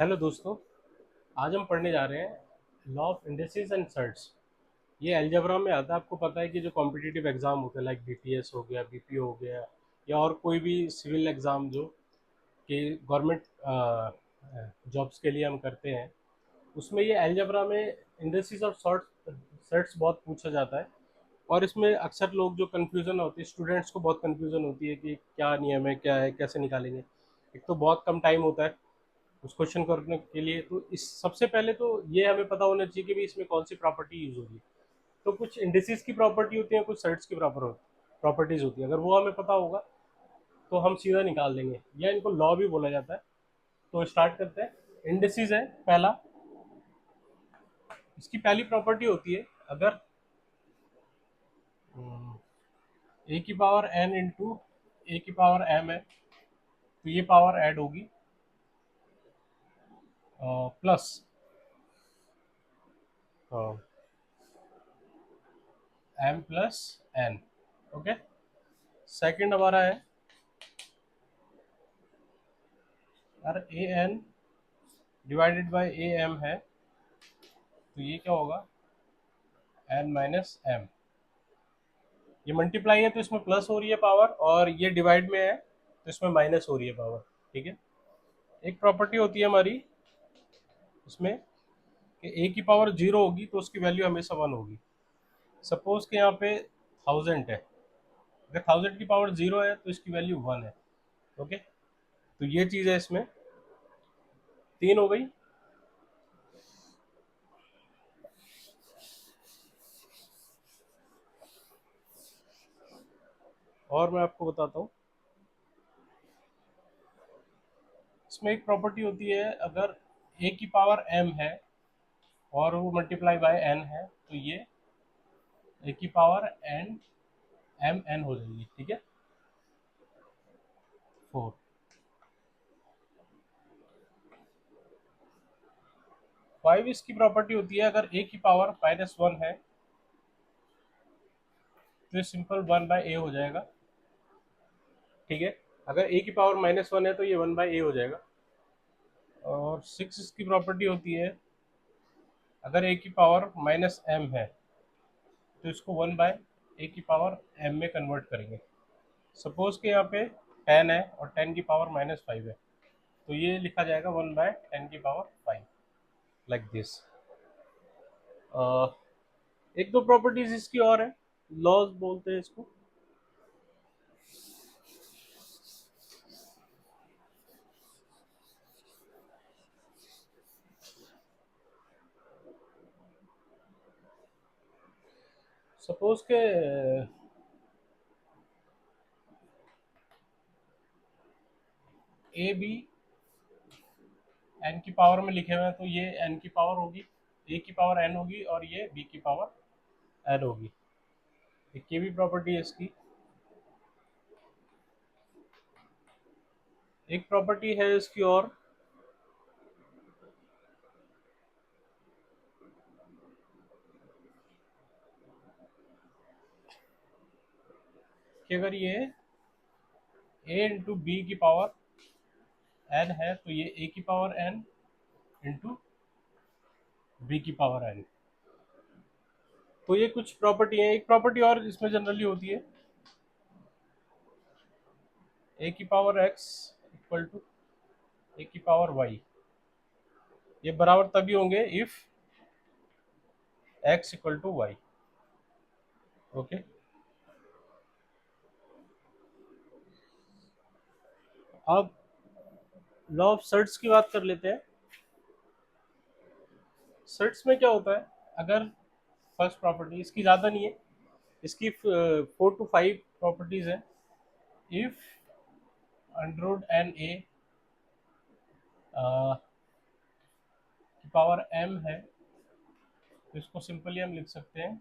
Hello दोस्तों। आज हम पढ़ने जा रहे हैं law of indices and surds. ये अलजेब्रा में आता है। आपको पता है कि जो कॉम्पिटिटिव एग्जाम होते हैं लाइक बीटीएस हो गया, बीपीओ हो गया, या और कोई भी सिविल एग्जाम जो कि गवर्नमेंट जॉब्स के लिए हम करते हैं, उसमें ये अलजेब्रा में इंडिसेस और सर्ट्स बहुत पूछा जाता है। और इसमें अक्सर लोग जो कन्फ्यूज़न होती है, स्टूडेंट्स को बहुत कन्फ्यूज़न होती है कि क्या नियम है, क्या है, कैसे निकालेंगे। एक तो बहुत कम टाइम होता है उस क्वेश्चन करने के लिए। तो इस सबसे पहले तो ये हमें पता होना चाहिए कि भाई इसमें कौन सी प्रॉपर्टी यूज होगी। तो कुछ इंडिसेस की प्रॉपर्टी होती है, कुछ सर्ट्स की प्रॉपर्टीज होती है। अगर वो हमें पता होगा तो हम सीधा निकाल देंगे, या इनको लॉ भी बोला जाता है। तो स्टार्ट करते हैं। इंडिसेस है पहला। इसकी पहली प्रॉपर्टी होती है, अगर ए की पावर एन इंटू ए की पावर एम है तो ये पावर ऐड होगी plus M plus N. Okay. Second हमारा है, अगर A N divided by A M है तो ये क्या होगा, एन माइनस एम। ये मल्टीप्लाई है तो इसमें प्लस हो रही है पावर, और ये डिवाइड में है तो इसमें माइनस हो रही है पावर। ठीक है। एक प्रॉपर्टी होती है हमारी इसमें कि ए की पावर जीरो होगी तो उसकी वैल्यू हमेशा वन होगी। सपोज कि यहाँ पे थाउजेंड है, अगर थाउजेंड की पावर जीरो है तो इसकी वैल्यू वन है। ओके। तो ये चीज़ है इसमें। तीन हो गई। और मैं आपको बताता हूँ, इसमें एक प्रॉपर्टी होती है, अगर ए की पावर एम है और वो मल्टीप्लाई बाय एन है तो ये ए की पावर एन एम एन हो जाएगी। ठीक है। फोर। फाइव इसकी प्रॉपर्टी होती है, अगर ए की पावर माइनस वन है तो ये सिंपल वन बाय ए हो जाएगा। ठीक है। अगर ए की पावर माइनस वन है तो ये वन बाय ए हो जाएगा। और सिक्स इसकी प्रॉपर्टी होती है, अगर ए की पावर माइनस एम है तो इसको वन बाय ए की पावर एम में कन्वर्ट करेंगे। सपोज के यहाँ पे टेन है और टेन की पावर माइनस फाइव है तो ये लिखा जाएगा वन बाय टेन की पावर फाइव, लाइक दिस। एक दो प्रॉपर्टीज इसकी और है, लॉज बोलते हैं इसको। सपोज के ए बी एन की पावर में लिखे हुए हैं तो ये एन की पावर होगी, ए की पावर एन होगी, और ये बी की पावर एन होगी। एक ये भी प्रॉपर्टी है इसकी। एक प्रॉपर्टी है इसकी और, कि अगर ये ए इंटू बी की पावर एन है तो ये ए की पावर एन इंटू बी की पावर एन। तो ये कुछ प्रॉपर्टी है। एक प्रॉपर्टी और इसमें जनरली होती है, ए की power x equal to a की पावर वाई। ये बराबर तभी होंगे if x equal to y. Okay. अब लॉ ऑफ सर्ट्स की बात कर लेते हैं। सर्ट्स में क्या होता है, अगर फर्स्ट प्रॉपर्टी इसकी ज़्यादा नहीं है, इसकी 4 to 5 प्रॉपर्टीज है। If under root n a की पावर एम है तो इसको सिंपली हम लिख सकते हैं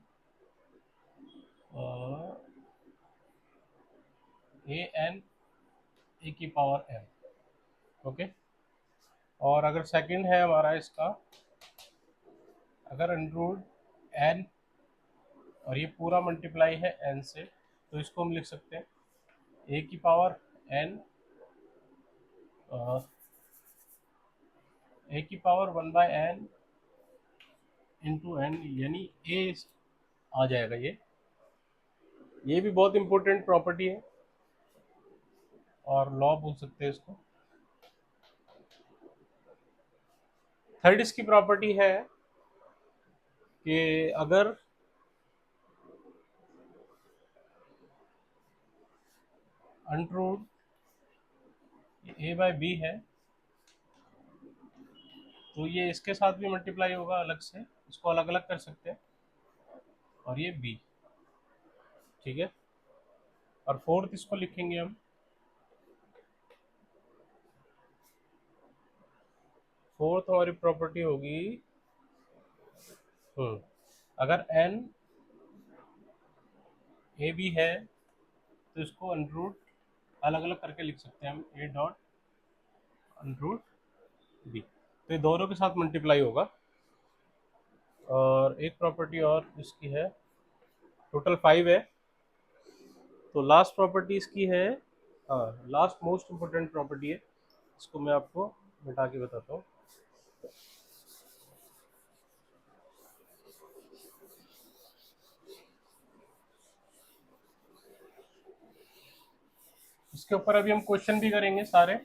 ए एन ए की पावर एम। ओके। और अगर सेकंड है हमारा इसका, अगर अंडर रूट एन और ये पूरा मल्टीप्लाई है एन से तो इसको हम लिख सकते हैं ए की पावर एन ए की पावर 1/n इंटू एन, यानी ए आ जाएगा। ये भी बहुत इंपॉर्टेंट प्रॉपर्टी है, और लॉ बोल सकते हैं इसको। थर्ड इसकी प्रॉपर्टी है कि अगर अंडर ए बाय बी है तो ये इसके साथ भी मल्टीप्लाई होगा अलग से, इसको अलग अलग कर सकते हैं, और ये बी, ठीक है। और फोर्थ इसको लिखेंगे हम, फोर्थ हमारी प्रॉपर्टी होगी अगर एन ए बी है तो इसको अनरूट अलग अलग करके लिख सकते हैं हम, ए डॉट अनरूट बी, तो ये दोनों के साथ मल्टीप्लाई होगा। और एक प्रॉपर्टी और इसकी है, टोटल 5 है, तो लास्ट प्रॉपर्टी इसकी है, हाँ लास्ट मोस्ट इम्पोर्टेंट प्रॉपर्टी है, इसको मैं आपको मिटा के बताता हूँ। इसके ऊपर अभी हम क्वेश्चन भी करेंगे सारे।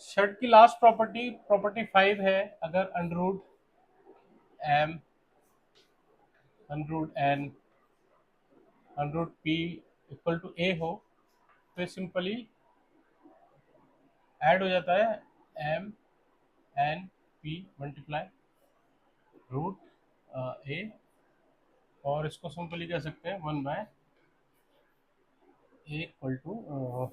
शर्ट की लास्ट प्रॉपर्टी, प्रॉपर्टी 5 है, अगर underroot M underroot N underroot P equal to A हो, तो सिंपली ऐड हो जाता है M N P multiply root A, और इसको सिंपली कह सकते हैं 1/a इक्वल टू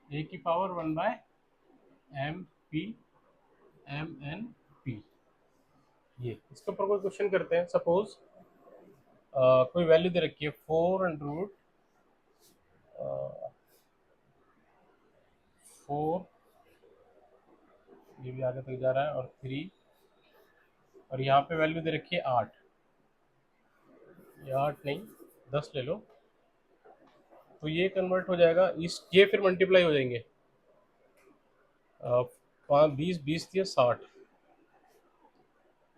ए की power 1/m p m n p। ये इसके ऊपर कोई क्वेश्चन करते हैं। सपोज कोई वैल्यू दे रखी है 4 4, ये भी आगे तक जा रहा है, और 3, और यहाँ पे वैल्यू दे रखी है 8, ये 8 नहीं 10 ले लो, तो ये कन्वर्ट हो जाएगा इस, ये फिर मल्टीप्लाई हो जाएंगे, 20 20 दिए 60,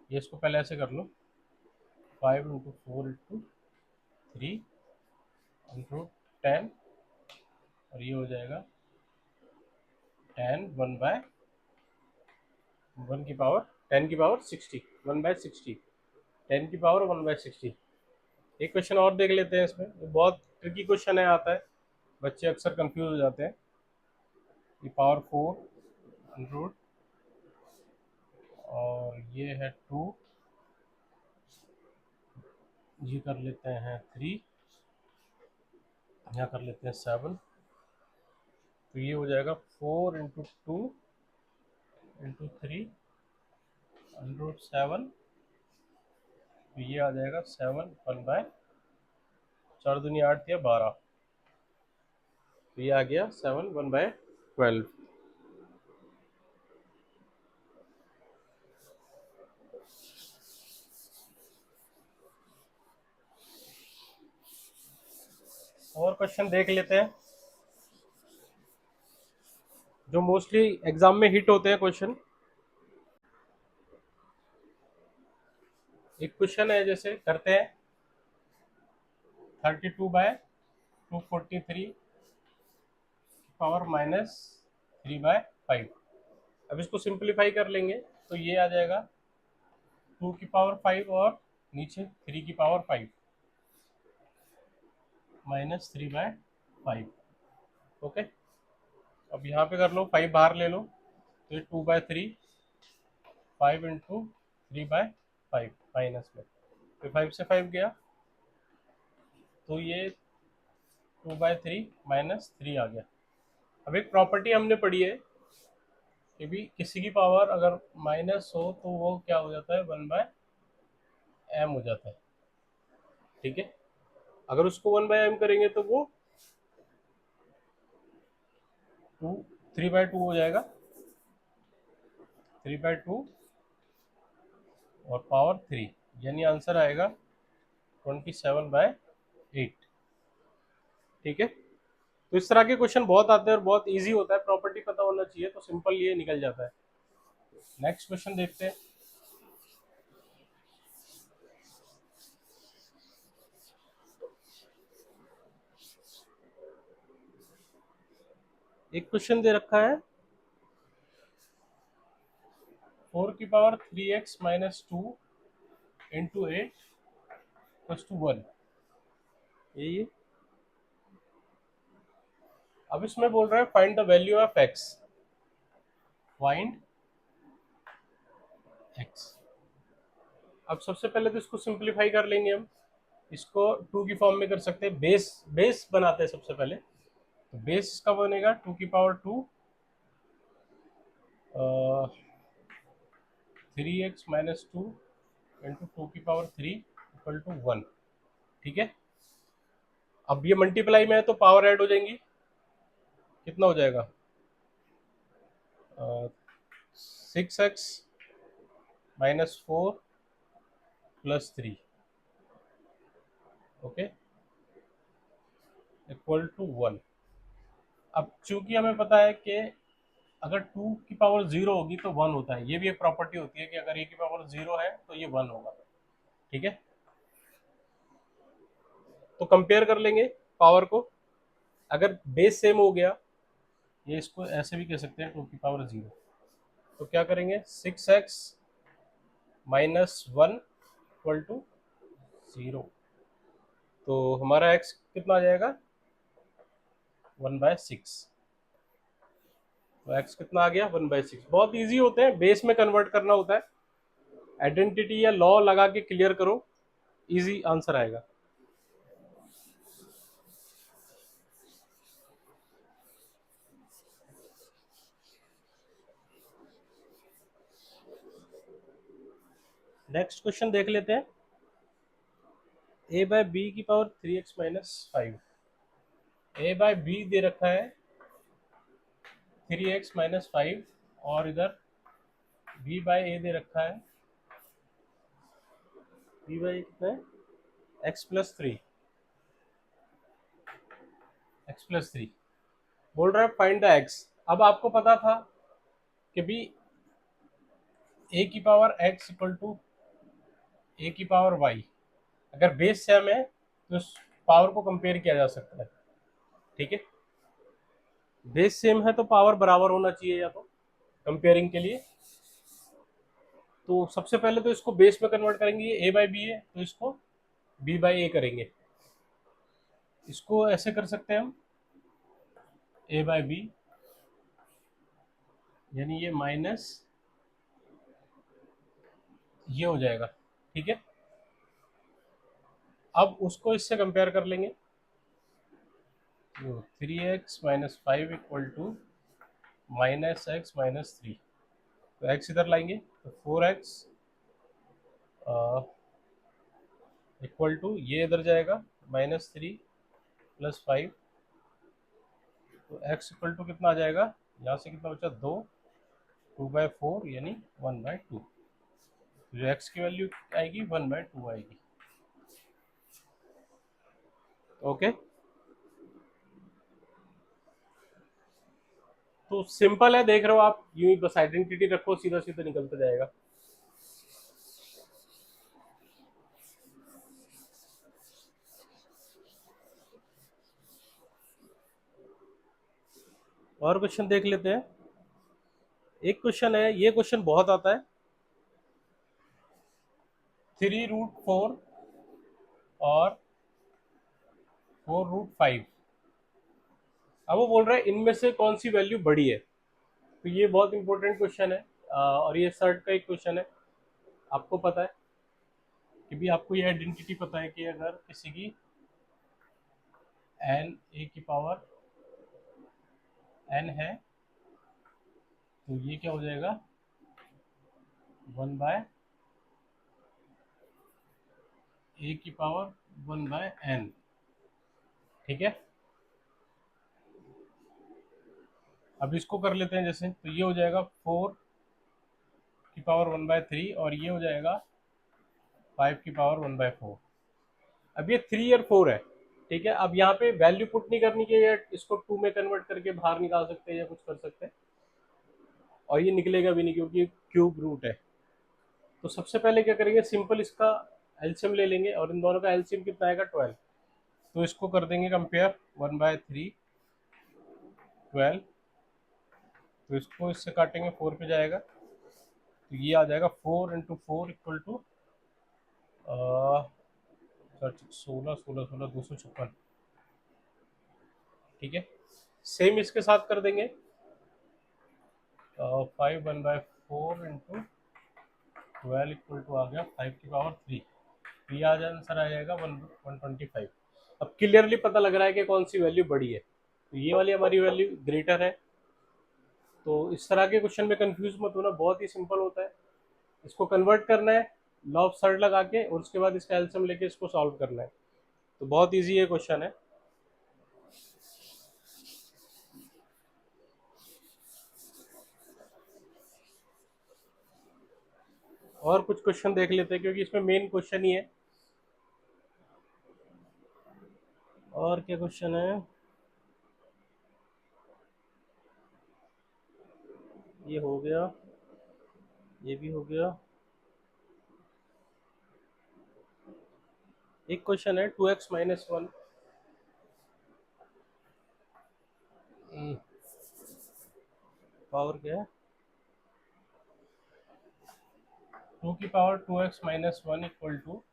ये इसको पहले ऐसे कर लो, 5 इंटू 4 इंटू 3 इंटू 10, और ये हो जाएगा 10 1 की पावर 10 की पावर 60, 1/60, 10 की पावर 1/60। एक क्वेश्चन और देख लेते हैं इसमें, ये बहुत ट्रिकी क्वेश्चन है, आता है, बच्चे अक्सर कंफ्यूज हो जाते हैं। ये पावर 4 रूट, और ये है 2, ये कर लेते हैं 3, यहाँ कर लेते हैं 7, तो ये हो जाएगा 4 इंटू 2 इंटू 3 रूट 7, तो ये आ जाएगा 7 1/4 दूनी 8 या 12, तो ये आ गया 7 1/12। और क्वेश्चन देख लेते हैं जो मोस्टली एग्जाम में हिट होते हैं क्वेश्चन। एक क्वेश्चन है, जैसे करते हैं 32/243 पावर -3/5। अब इसको सिंप्लीफाई कर लेंगे तो ये आ जाएगा 2 की पावर 5 और नीचे 3 की पावर 5 -3/5। ओके, अब यहाँ पे कर लो, 5 बाहर ले लो, तो ये 2/3, 5 इंटू 3/5 माइनस में, तो 5 से 5 गया, तो ये 2/3 -3 आ गया। अब एक प्रॉपर्टी हमने पढ़ी है कि भी किसी की पावर अगर माइनस हो तो वो क्या हो जाता है, 1/m हो जाता है, ठीक है। अगर उसको 1/m करेंगे तो वो 3/2 हो जाएगा, 3/2 और पावर 3, यानी आंसर आएगा 27/8। ठीक है, तो इस तरह के क्वेश्चन बहुत आते हैं और बहुत इजी होता है, प्रॉपर्टी पता होना चाहिए तो सिंपल ये निकल जाता है। नेक्स्ट क्वेश्चन देखते हैं। एक क्वेश्चन दे रखा है 4⁻³ - 2 × 8 = 1। ये अब इसमें बोल रहा है find the value of x। Find x। अब सबसे पहले तो इसको सिंप्लीफाई कर लेंगे हम। इसको 2 की फॉर्म में कर सकते हैं, बेस बनाते हैं सबसे पहले। तो बेस इसका बनेगा 2⁻2 3x - 2 × 2⁻3 = 1। ठीक है, अब ये मल्टीप्लाई में है तो पावर ऐड हो जाएंगी। कितना हो जाएगा? 6x - 4 + 3 okay = 1। अब चूंकि हमें पता है कि अगर 2 की पावर 0 होगी तो 1 होता है, ये भी एक प्रॉपर्टी होती है कि अगर a की पावर 0 है तो ये 1 होगा। ठीक है, तो कंपेयर कर लेंगे पावर को। अगर बेस सेम हो गया, ये इसको ऐसे भी कह सकते हैं 2 की पावर 0, तो क्या करेंगे 6x - 1 = 0। तो हमारा x कितना आ जाएगा 1/6। तो x कितना आ गया 1/6। बहुत इजी होते हैं, बेस में कन्वर्ट करना होता है, आइडेंटिटी या लॉ लगा के क्लियर करो, इजी आंसर आएगा। नेक्स्ट क्वेश्चन देख लेते हैं। a/b⁵ (3x - 5)। a/b दे रखा है 3x - 5 और इधर b/a दे रखा है b/a कितना है x+3 बोल रहा है फाइंड द x। अब आपको पता था कि भी a⁻x = a⁻y। अगर बेस सेम है तो उस पावर को कंपेयर किया जा सकता है। ठीक है, बेस सेम है तो पावर बराबर होना चाहिए या तो कंपेयरिंग के लिए। तो सबसे पहले तो इसको बेस में कन्वर्ट करेंगे, ये a/b है तो इसको b/a करेंगे। इसको ऐसे कर सकते हैं हम a/b, यानी ये माइनस ये हो जाएगा। ठीक है, अब उसको इससे कंपेयर कर लेंगे। तो 3x - 5 = -x - 3। तो x इधर लाएंगे तो 4x = ये इधर जाएगा -3 + 5। तो x = कितना आ जाएगा, यहाँ से कितना बचा 2, 2/4 यानी 1/2। जो x की वैल्यू आएगी 1/2 आएगी। ओके, तो सिंपल है, देख रहे हो आप, यूं ही बस आइडेंटिटी रखो, सीधा सीधा निकलता जाएगा। और क्वेश्चन देख लेते हैं। एक क्वेश्चन है, ये क्वेश्चन बहुत आता है, 3√4 और 4√5। अब वो बोल रहा है इनमें से कौन सी वैल्यू बड़ी है। तो ये बहुत इंपॉर्टेंट क्वेश्चन है, और ये सर्ट का एक क्वेश्चन है। आपको पता है कि भी आपको ये आइडेंटिटी पता है कि अगर किसी की n a की पावर n है तो ये क्या हो जाएगा 1/(a⁻1/n)। ठीक है, अब इसको कर लेते हैं जैसे, तो ये हो जाएगा 4⁻1/3 और ये हो जाएगा 5⁻1/4। अब ये 3 और 4 है, ठीक है। अब यहाँ पे वैल्यू पुट नहीं करनी चाहिए, या इसको 2 में कन्वर्ट करके बाहर निकाल सकते हैं या कुछ कर सकते हैं, और ये निकलेगा भी नहीं क्योंकि क्यूब रूट है। तो सबसे पहले क्या करेंगे, सिंपल इसका एलसीएम ले लेंगे, और इन दोनों का एलसीएम कितना आएगा, 12। तो इसको कर देंगे कंपेयर, 1/3 12। तो इसको इससे काटेंगे, 4 पे जाएगा, तो ये आ जाएगा 4 × 4 इक्वल टू 16 16 16 256, ठीक है। सेम इसके साथ कर देंगे, 5 1/4 × 12 इक्वल टू आ गया 5⁻3। तो ये आज आंसर आ जाएगा 125। अब क्लियरली पता लग रहा है कि कौन सी वैल्यू बड़ी है, तो ये वाली हमारी वैल्यू ग्रेटर है। तो इस तरह के क्वेश्चन में कंफ्यूज मत होना, बहुत ही सिंपल होता है। इसको कन्वर्ट करना है लॉ ऑफ थर्ड लगा के, और उसके बाद इसका एलसीएम लेके इसको सॉल्व करना है। तो बहुत इजी ये क्वेश्चन है। और कुछ क्वेश्चन देख लेते हैं क्योंकि इसमें मेन क्वेश्चन ही है। और क्या क्वेश्चन है, ये हो गया, ये भी हो गया। एक क्वेश्चन है 2x - 1, पावर क्या है, 2 की power 2x - 1 equal to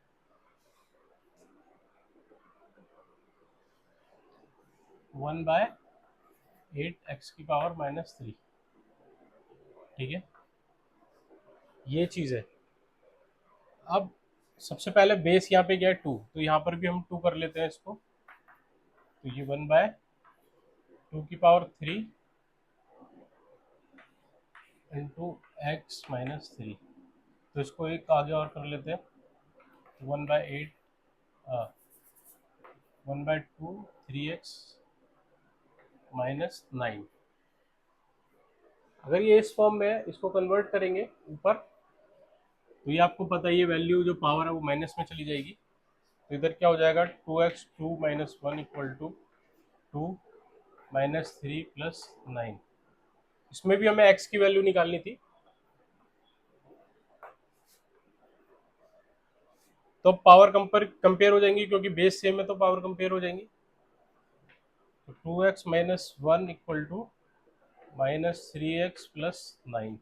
1/8 x⁻³ ठीक है, ये चीज़ है। अब सबसे पहले बेस यहाँ पे क्या है, 2, तो यहाँ पर भी हम 2 कर लेते हैं इसको। तो ये 1/2 की पावर 3 इंटू x - 3। तो इसको एक आगे और कर लेते हैं, 1/8 1/2 3x - 9। अगर ये इस फॉर्म में है, इसको कन्वर्ट करेंगे ऊपर, तो ये आपको पता है ये वैल्यू जो पावर है वो माइनस में चली जाएगी। तो इधर क्या हो जाएगा, 2x2 - 1 इक्वल टू 2 - 3 + 9। इसमें भी हमें x की वैल्यू निकालनी थी, तो पावर कंपेयर हो जाएंगी, क्योंकि बेस सेम है तो पावर कंपेयर हो जाएंगी। तो 2x - 1 इक्वल टू -3x + 9।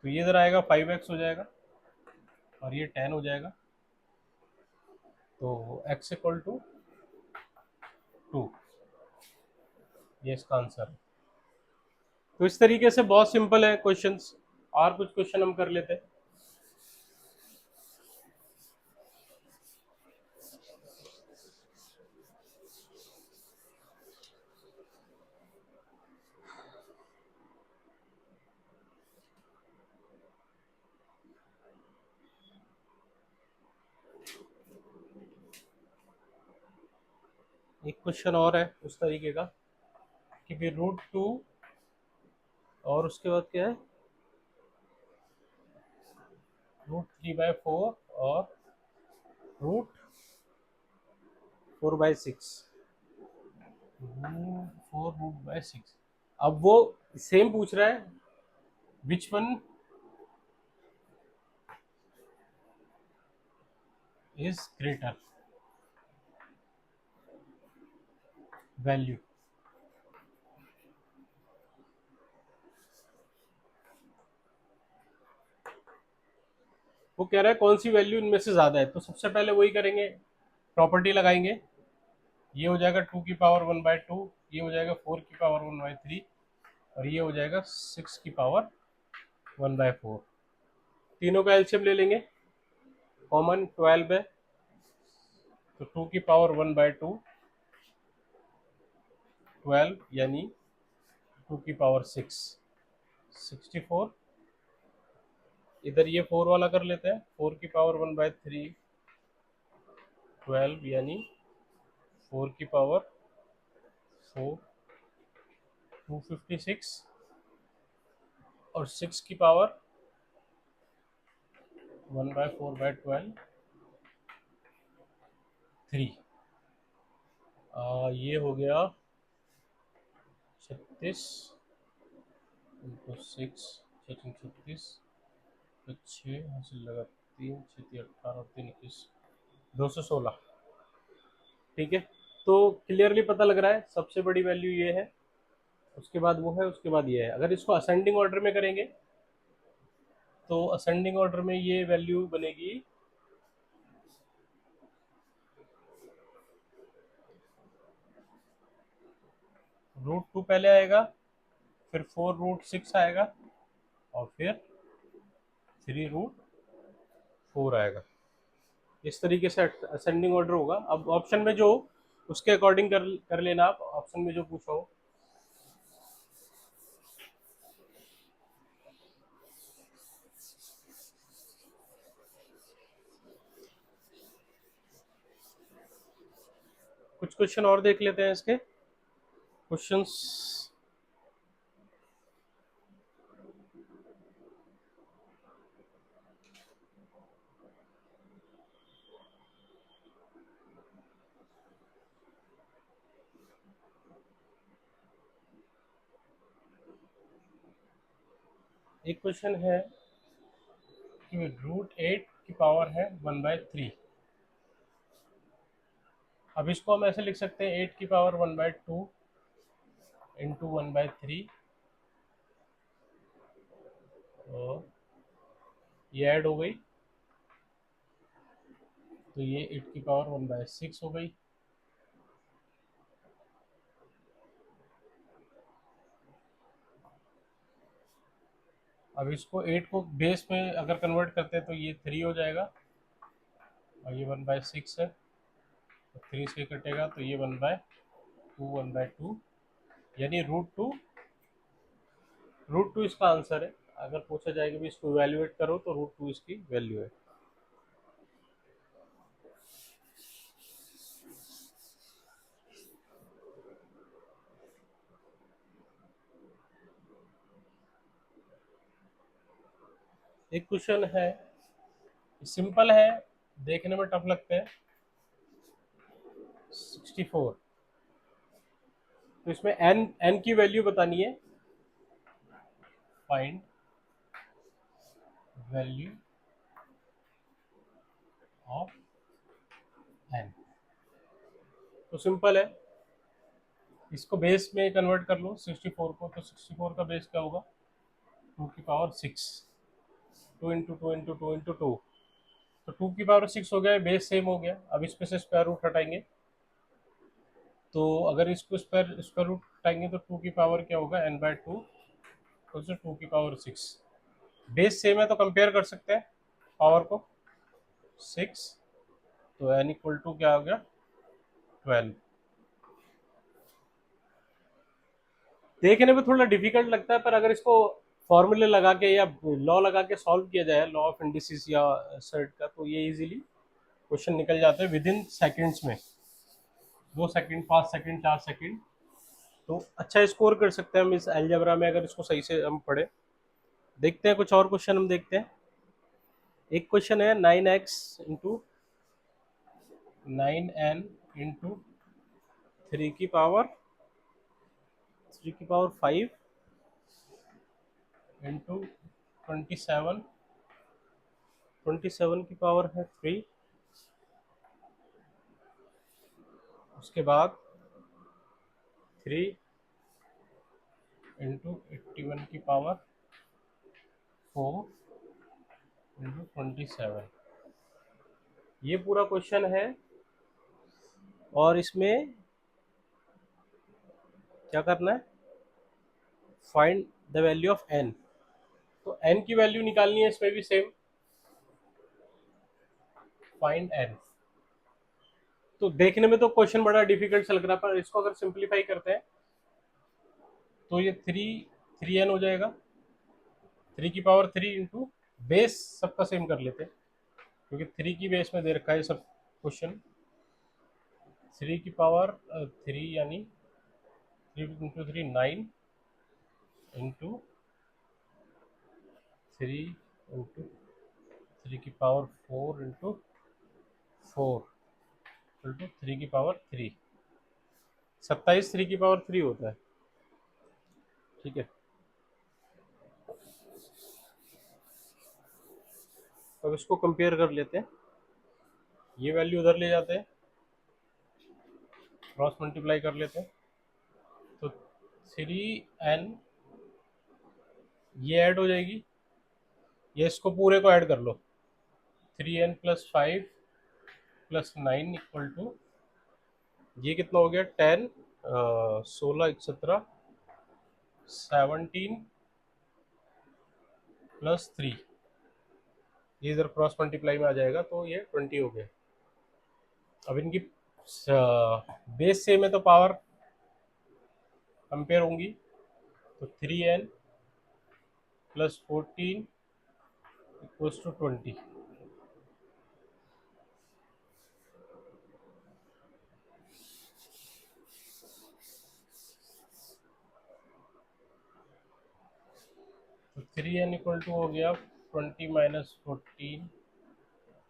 तो ये इधर आएगा 5x हो जाएगा, और ये 10 हो जाएगा। तो x इक्वल टू 2, ये इसका आंसर है। तो इस तरीके से बहुत सिंपल है क्वेश्चंस। और कुछ क्वेश्चन हम कर लेते हैं। एक क्वेश्चन और है उस तरीके का कि फिर √2, और उसके बाद क्या है, √3/4 और √4/6, 4√6। अब वो सेम पूछ रहा है, which one is greater value. वो कह रहा है कौन सी वैल्यू इनमें से ज्यादा है। तो सबसे पहले वही करेंगे, प्रॉपर्टी लगाएंगे। ये हो जाएगा 2 की पावर 1/2, ये हो जाएगा 4 की पावर 1/3, और ये हो जाएगा 6 की पावर 1/4। तीनों का एलसीएम ले लेंगे, कॉमन 12 है, तो 2 की पावर 1/2 12, यानी 2 की पावर 6 64। इधर ये 4 वाला कर लेते हैं, 4 की पावर 1/3 12, यानी 4 की पावर 4 256, और 6 की पावर 1/4/12 3, ये हो गया 36 इंटू 6, 36, 6 हासिल लगा 3, 6 18, 3 21, 216। ठीक है, तो क्लियरली पता लग रहा है सबसे बड़ी वैल्यू ये है, उसके बाद वो है, उसके बाद ये है। अगर इसको असेंडिंग ऑर्डर में करेंगे तो असेंडिंग ऑर्डर में ये वैल्यू बनेगी √2 पहले आएगा, फिर 4√6 आएगा, और फिर 3√4 आएगा। इस तरीके से असेंडिंग ऑर्डर होगा। अब ऑप्शन में जो उसके अकॉर्डिंग कर कर लेना आप, ऑप्शन में जो पूछा हो। कुछ क्वेश्चन और देख लेते हैं इसके क्वेश्चंस। एक क्वेश्चन है कि √8 की पावर है 1/3। अब इसको हम ऐसे लिख सकते हैं 8 की पावर 1/2 इंटू 1/3, और ये ऐड हो गई तो ये 8 की पावर 1/6 हो गई। अब इसको 8 को बेस में अगर कन्वर्ट करते हैं तो ये 3 हो जाएगा, और ये 1/6 है, तो 3 से कटेगा तो ये 1/2 यानी √2 इसका आंसर है। अगर पूछा जाएगा भी इसको इवेल्युएट करो तो √2 इसकी वैल्यू है। एक क्वेश्चन है, सिंपल है, देखने में टफ लगते हैं, 64। तो इसमें एन की वैल्यू बतानी है। Find value of n. तो सिंपल है, इसको बेस में कन्वर्ट कर लो 64 को, तो 64 का बेस क्या होगा 2 की पावर 6, 2 इंटू 2 तो 2 की पावर 6 हो गया, बेस सेम हो गया। अब इसमें से स्क्वायर रूट हटाएंगे, तो अगर इसको स्क्वायर रूट हटाएंगे तो 2 की पावर क्या होगा n/2, तो 2 की पावर 6। बेस सेम है तो कंपेयर कर सकते हैं पावर को, 6, तो n इक्वल टू क्या हो गया 12। देखने में थोड़ा डिफिकल्ट लगता है, पर अगर इसको फॉर्मूले लगा के या लॉ लगा के सॉल्व किया जाए, लॉ ऑफ इंडिसिस या सर्ट का, तो ये इजीली क्वेश्चन निकल जाते हैं विद इन सेकेंड्स में, 2 सेकंड, 5 सेकंड, 4 सेकंड। तो अच्छा स्कोर कर सकते हैं हम इस अलजेब्रा में अगर इसको सही से हम पढ़े। देखते हैं कुछ और क्वेश्चन हम देखते हैं। एक क्वेश्चन है 9n इंटू 3 की पावर 5 इंटू 27, 27 की पावर है 3, उसके बाद 3 इंटू 81 की पावर 4 इंटू 27। ये पूरा क्वेश्चन है, और इसमें क्या करना है, find the value of n. तो एन की वैल्यू निकालनी है, इसमें भी सेम, फाइंड एन। तो देखने में तो क्वेश्चन बड़ा डिफिकल्ट सा लग रहा है, पर इसको अगर सिंप्लीफाई करते हैं तो ये 3 एन हो जाएगा। 3 की पावर 3 इंटू बेस सबका सेम कर लेते हैं, क्योंकि 3 की बेस में दे रखा है सब क्वेश्चन। 3 की पावर 3 यानी 3 इंटू 3 9 इंटू 3 इंटू 3 की पावर 4 इंटू 4, इक्वल टू 3 की पावर 3। 27 3 की पावर 3 होता है, ठीक है। अब इसको कंपेयर कर लेते हैं, ये वैल्यू उधर ले जाते हैं, क्रॉस मल्टीप्लाई कर लेते हैं, तो 3n ये ऐड हो जाएगी, ये इसको पूरे को ऐड कर लो, 3n+5+9 इक्वल टू, ये कितना हो गया, 10, 16 17+3, ये इधर क्रॉस मल्टीप्लाई में आ जाएगा तो ये 20 हो गया। अब इनकी बेस सेम है तो पावर कंपेयर होंगी, तो 3n+14 = 20। तो 3n = हो गया 20 - 14,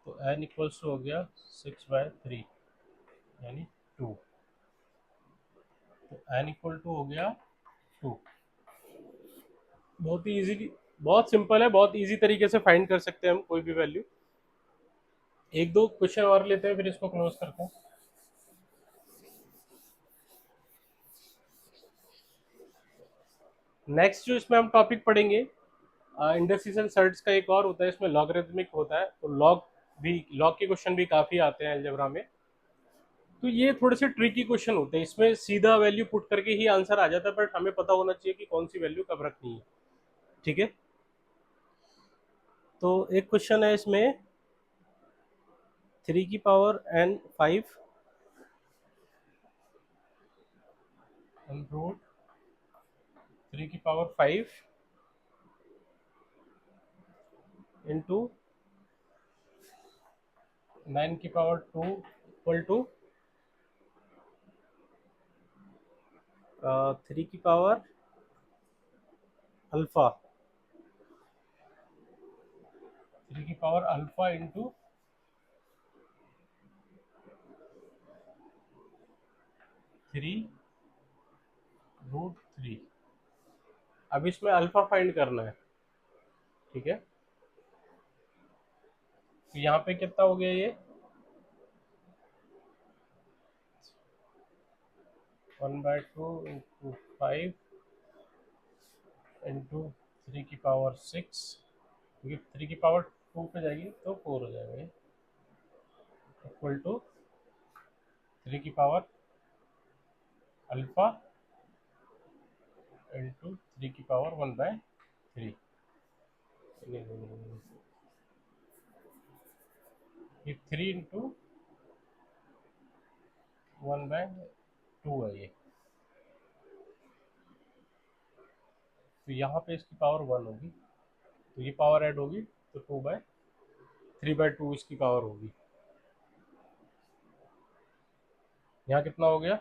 तो n = हो गया 6/3 यानी 2, तो n = हो गया 2। बहुत ही इजीली, बहुत सिंपल है, बहुत इजी तरीके से फाइंड कर सकते हैं हम कोई भी वैल्यू। एक दो क्वेश्चन और लेते हैं फिर इसको क्लोज करते हैं। नेक्स्ट जो इसमें हम टॉपिक पढ़ेंगे, इंडस्ट्रीज एंड सर्ट्स का एक और होता है, इसमें लॉगरिथमिक होता है, तो लॉग के क्वेश्चन भी काफ़ी आते हैं अलजेब्रा में। तो ये थोड़े से ट्रिकी क्वेश्चन होते हैं, इसमें सीधा वैल्यू पुट करके ही आंसर आ जाता है, बट हमें पता होना चाहिए कि कौन सी वैल्यू कब रखनी है, ठीक है। तो एक क्वेश्चन है इसमें, 3n5 रूट 3 की पावर 5 इंटू 9 की पावर 2 इक्वल टू 3 की पावर अल्फा, 3 की पावर अल्फा इंटू 3 √3। अब इसमें अल्फा फाइंड करना है, ठीक है। तो यहाँ पे कितना हो गया, ये 1/2 × 5 इंटू 3 की पावर 6, क्योंकि 3 की पावर 2 पे जाएगी तो 4 हो जाएगा, इक्वल टू 3 की पावर अल्फा इंटू 3 की पावर 1/3। ये 3 इंटू 1/2 है ये, तो यहाँ पे इसकी पावर 1 होगी, तो ये पावर ऐड होगी, तो 3/2 इसकी पावर होगी। यहाँ कितना हो गया,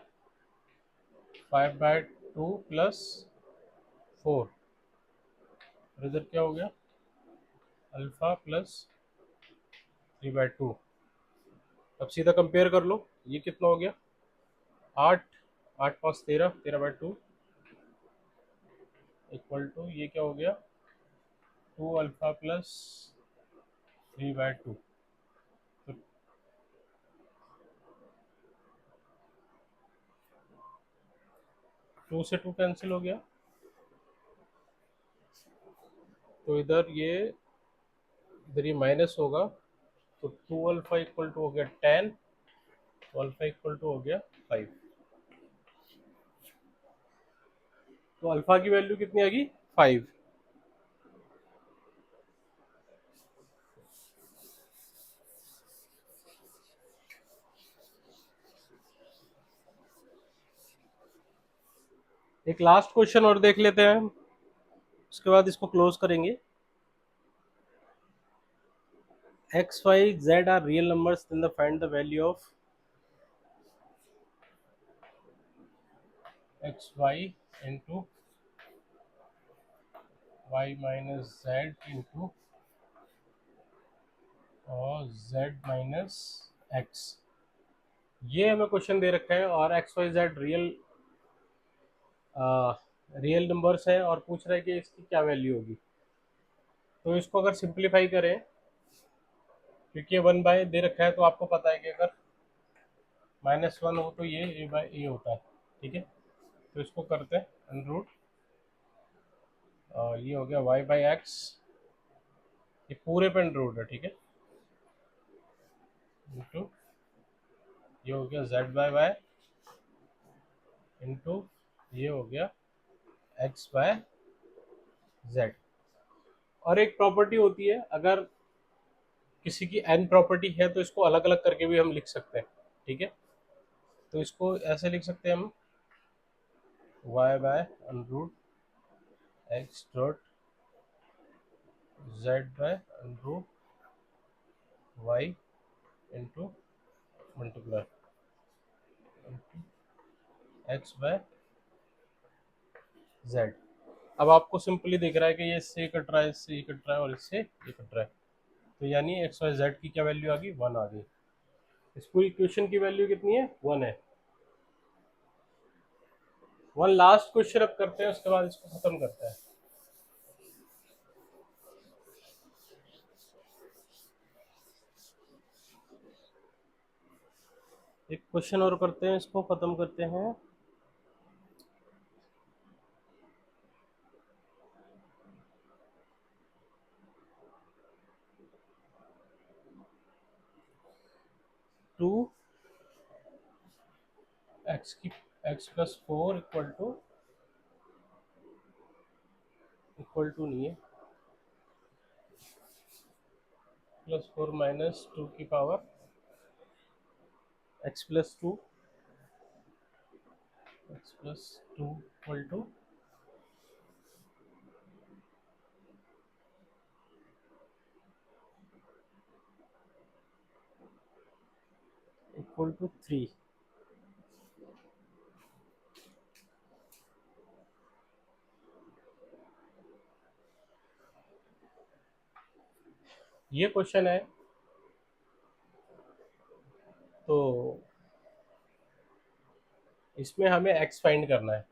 5/2 प्लस 4, और इधर क्या हो गया, अल्फा प्लस 3/2। अब सीधा कंपेयर कर लो, ये कितना हो गया, 8, 8×5 = 13, 13/2 इक्वल टू, ये क्या हो गया, 2 अल्फा प्लस 3/2। तो 2 से 2 कैंसिल हो गया, तो इधर ये माइनस होगा, तो 2 अल्फा इक्वल टू हो गया 10, तो अल्फा इक्वल टू हो गया 5। तो अल्फा की वैल्यू कितनी आ गई, 5। एक लास्ट क्वेश्चन और देख लेते हैं, उसके बाद इसको क्लोज करेंगे। x, y, z are real numbers, then find the value of x, y into y minus z into z minus x। ये हमें क्वेश्चन दे रखा है और x y z real numbers हैं और पूछ रहा है कि इसकी क्या वैल्यू होगी। तो इसको अगर सिंप्लीफाई करें, क्योंकि ये 1 बाय दे रखा है, तो आपको पता है कि अगर -1 हो तो ये a/a होता है। ठीक है, तो इसको करते हैं अंडर रूट, ये हो गया y/x, ये पूरे पे अंडर रूट है। ठीक है, इंटू ये हो गया z/y इंटू ये हो गया x/z। और एक प्रॉपर्टी होती है, अगर किसी की n प्रॉपर्टी है तो इसको अलग अलग करके भी हम लिख सकते हैं। ठीक है, तो इसको ऐसे लिख सकते हैं हम, y/x dot z/y into multiply x/z। अब आपको सिंपली दिख रहा है कि ये इससे कट रहा है, इससे ये कट रहा है और इससे ये कट रहा है, तो यानी x/y/z की क्या वैल्यू आ गई, 1 आ गई। इस पूरी इक्वेशन की वैल्यू कितनी है, 1 है। 1 लास्ट क्वेश्चन अब करते हैं, उसके बाद इसको खत्म करते हैं। एक क्वेश्चन और करते हैं, इसको खत्म करते हैं। टू x+4 इक्वल टू नहीं है, +4 -2 की power x+2 equal to equal to 3। ये क्वेश्चन है, तो इसमें हमें x फाइंड करना है,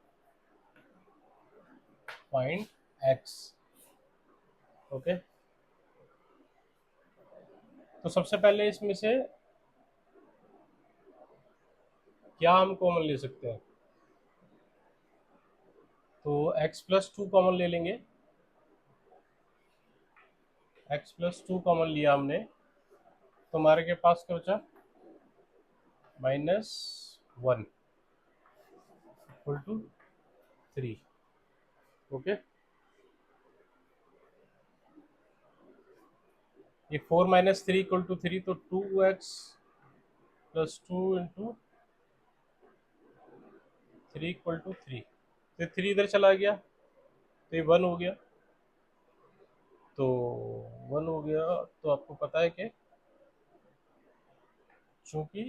फाइंड x। ओके, तो सबसे पहले इसमें से क्या हम कॉमन ले सकते हैं, तो x+2 कॉमन ले लेंगे। x+2 कॉमन लिया हमने, तो हमारे के पास क्या बचा, -1 इक्वल टू 3। ओके, ये 4 - 3 इक्वल टू 3, तो 2x+2 इंटू 3 इक्वल टू 3। तो 3 इधर चला गया, तो ये 1 हो गया। तो 1 हो गया, तो आपको पता है कि चूंकि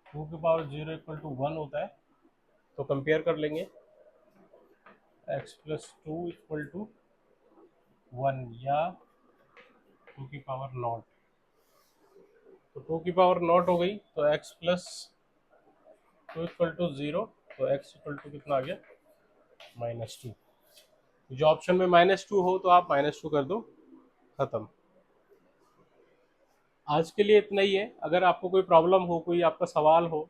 2 की पावर 0 इक्वल टू 1 होता है, तो कंपेयर कर लेंगे, x+2 इक्वल टू 1 या 2 की पावर 0। तो 2 की पावर 0 हो गई, तो x+2 इक्वल टू 0, तो x इक्वल टू कितना आ गया, -2। जो ऑप्शन में -2 हो तो आप -2 कर दो, खत्म। आज के लिए इतना ही है। अगर आपको कोई प्रॉब्लम हो, कोई आपका सवाल हो,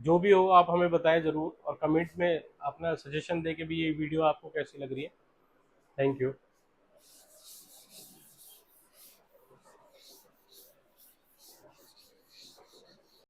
जो भी हो, आप हमें बताएं ज़रूर, और कमेंट में अपना सजेशन दे के भी ये वीडियो आपको कैसी लग रही है। Thank you.